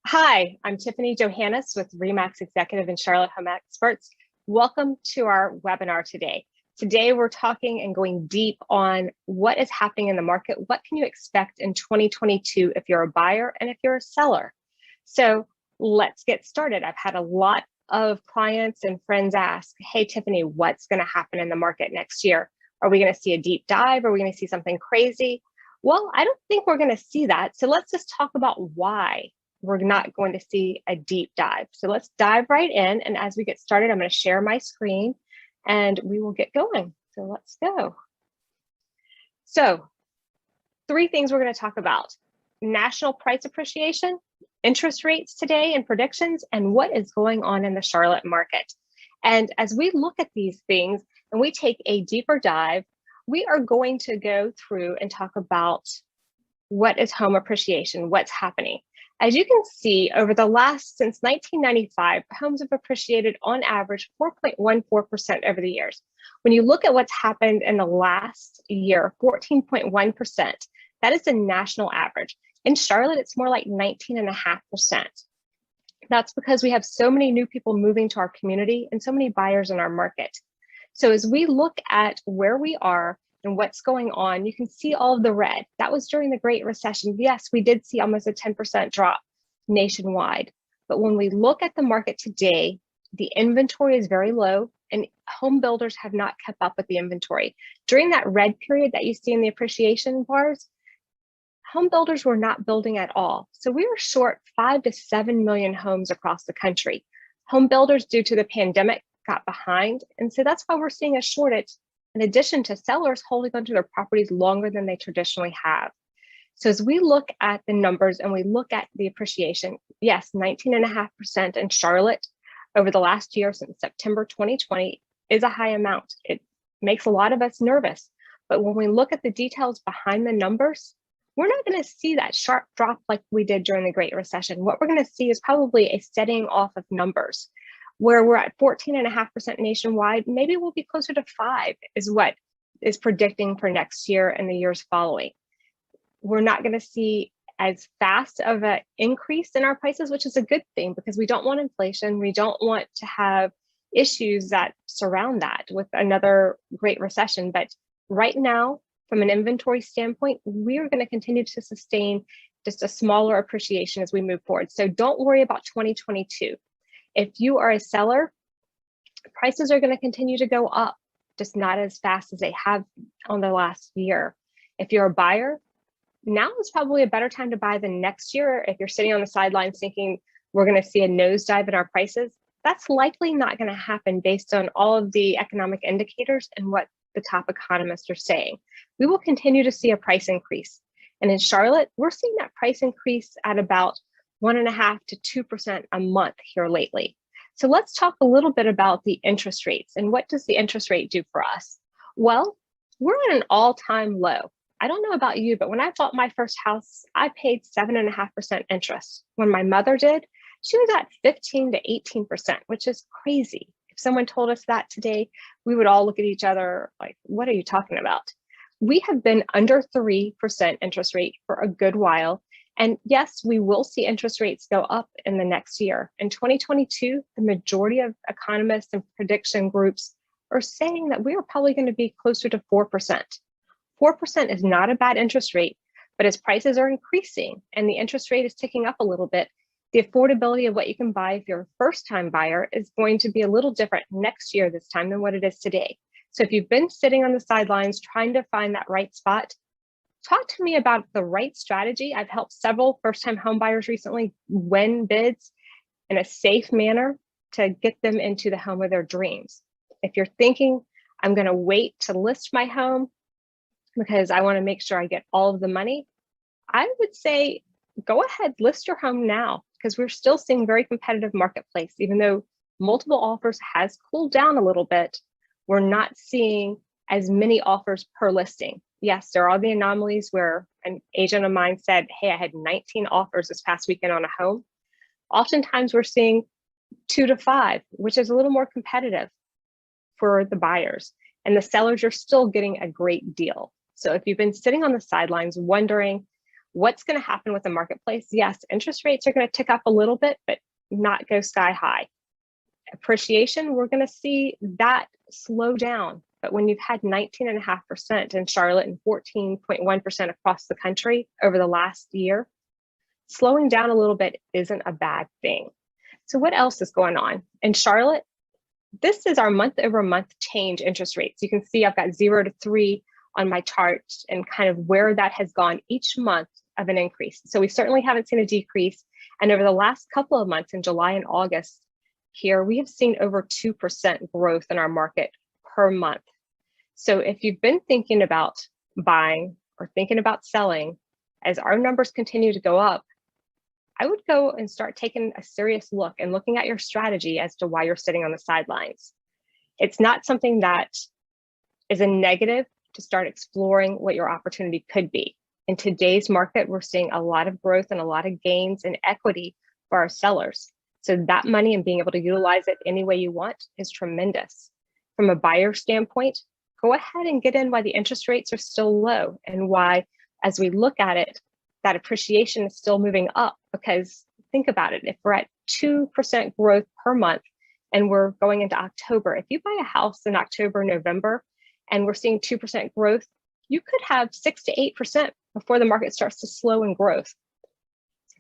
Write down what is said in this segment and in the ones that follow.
Hi, I'm Tiffany Johannes with RE/MAX Executive and Charlotte Home Experts. Welcome to our webinar today. Today, we're talking and going deep on what is happening in the market. What can you expect in 2022 if you're a buyer and if you're a seller? So let's get started. I've had a lot of clients and friends ask, hey, Tiffany, what's going to happen in the market next year? Are we going to see a deep dive? Are we going to see something crazy? Well, I don't think we're going to see that. So let's just talk about why we're not going to see a deep dive. So let's dive right in. And as we get started, I'm going to share my screen and we will get going. So let's go. So 3 things we're going to talk about: national price appreciation, interest rates today and predictions, and what is going on in the Charlotte market. And as we look at these things and we take a deeper dive, we are going to go through and talk about what is home appreciation, what's happening. As you can see, since 1995, homes have appreciated on average 4.14% over the years. When you look at what's happened in the last year, 14.1%, that is the national average. In Charlotte, it's more like 19.5%. That's because we have so many new people moving to our community and so many buyers in our market. So as we look at where we are and what's going on, you can see all of the red. That was during the Great Recession. Yes, we did see almost a 10% drop nationwide. But when we look at the market today, the inventory is very low and home builders have not kept up with the inventory. During that red period that you see in the appreciation bars, home builders were not building at all. So we were short 5 to 7 million homes across the country. Home builders, due to the pandemic, got behind. And so that's why we're seeing a shortage, in addition to sellers holding onto their properties longer than they traditionally have. So as we look at the numbers and we look at the appreciation, yes, 19.5% in Charlotte over the last year since September 2020 is a high amount. It makes a lot of us nervous. But when we look at the details behind the numbers, we're not going to see that sharp drop like we did during the Great Recession. What we're going to see is probably a steadying off of numbers. Where we're at 14.5% nationwide, maybe we'll be closer to 5 is what is predicting for next year and the years following. We're not going to see as fast of an increase in our prices, which is a good thing because we don't want inflation. We don't want to have issues that surround that with another Great Recession. But right now, from an inventory standpoint, we're going to continue to sustain just a smaller appreciation as we move forward. So don't worry about 2022. If you are a seller, prices are going to continue to go up, just not as fast as they have on the last year. If you're a buyer, now is probably a better time to buy than next year. If you're sitting on the sidelines thinking we're going to see a nosedive in our prices, that's likely not going to happen based on all of the economic indicators and what the top economists are saying. We will continue to see a price increase. And in Charlotte, we're seeing that price increase at about 1.5% to 2% a month here lately. So let's talk a little bit about the interest rates and what does the interest rate do for us? Well, we're at an all-time low. I don't know about you, but when I bought my first house, I paid 7.5% interest. When my mother did, she was at 15 to 18%, which is crazy. If someone told us that today, we would all look at each other like, what are you talking about? We have been under 3% interest rate for a good while. And yes, we will see interest rates go up in the next year. In 2022, the majority of economists and prediction groups are saying that we are probably going to be closer to 4%. 4% is not a bad interest rate, but as prices are increasing and the interest rate is ticking up a little bit, the affordability of what you can buy if you're a first-time buyer is going to be a little different next year this time than what it is today. So if you've been sitting on the sidelines trying to find that right spot, talk to me about the right strategy. I've helped several first-time home buyers recently win bids in a safe manner to get them into the home of their dreams. If you're thinking, I'm going to wait to list my home because I want to make sure I get all of the money, I would say go ahead, list your home now because we're still seeing very competitive marketplace. Even though multiple offers has cooled down a little bit, we're not seeing as many offers per listing. Yes, there are the anomalies where an agent of mine said, hey, I had 19 offers this past weekend on a home. Oftentimes we're seeing 2 to 5, which is a little more competitive for the buyers. And the sellers are still getting a great deal. So if you've been sitting on the sidelines wondering, What's going to happen with the marketplace? Yes, interest rates are going to tick up a little bit, but not go sky high. Appreciation, we're going to see that slow down. But when you've had 19.5% in Charlotte and 14.1% across the country over the last year, slowing down a little bit isn't a bad thing. So what else is going on? In Charlotte, this is our month-over-month change interest rates. You can see I've got 0 to 3 on my chart and kind of where that has gone each month of an increase. So we certainly haven't seen a decrease. And over the last couple of months in July and August, here we have seen over 2% growth in our market per month. So if you've been thinking about buying or thinking about selling, as our numbers continue to go up, I would go and start taking a serious look and looking at your strategy as to why you're sitting on the sidelines. It's not something that is a negative to start exploring what your opportunity could be. In today's market, we're seeing a lot of growth and a lot of gains in equity for our sellers. So that money and being able to utilize it any way you want is tremendous. From a buyer standpoint, go ahead and get in while the interest rates are still low and why, as we look at it, that appreciation is still moving up. Because think about it, if we're at 2% growth per month and we're going into October, if you buy a house in October, November, and we're seeing 2% growth, you could have 6 to 8% before the market starts to slow in growth.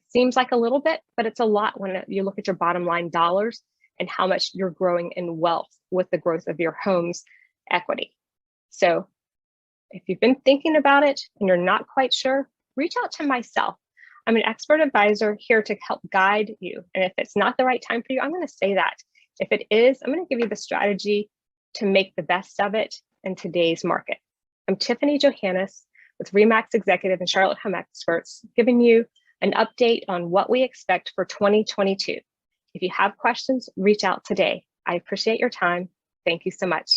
Seems like a little bit, but it's a lot when you look at your bottom line dollars and how much you're growing in wealth with the growth of your home's equity. So if you've been thinking about it and you're not quite sure, reach out to myself. I'm an expert advisor here to help guide you. And if it's not the right time for you, I'm going to say that. If it is, I'm going to give you the strategy to make the best of it in today's market. I'm Tiffany Johannes with RE/MAX Executive and Charlotte Home Experts, giving you an update on what we expect for 2022. If you have questions, reach out today. I appreciate your time. Thank you so much.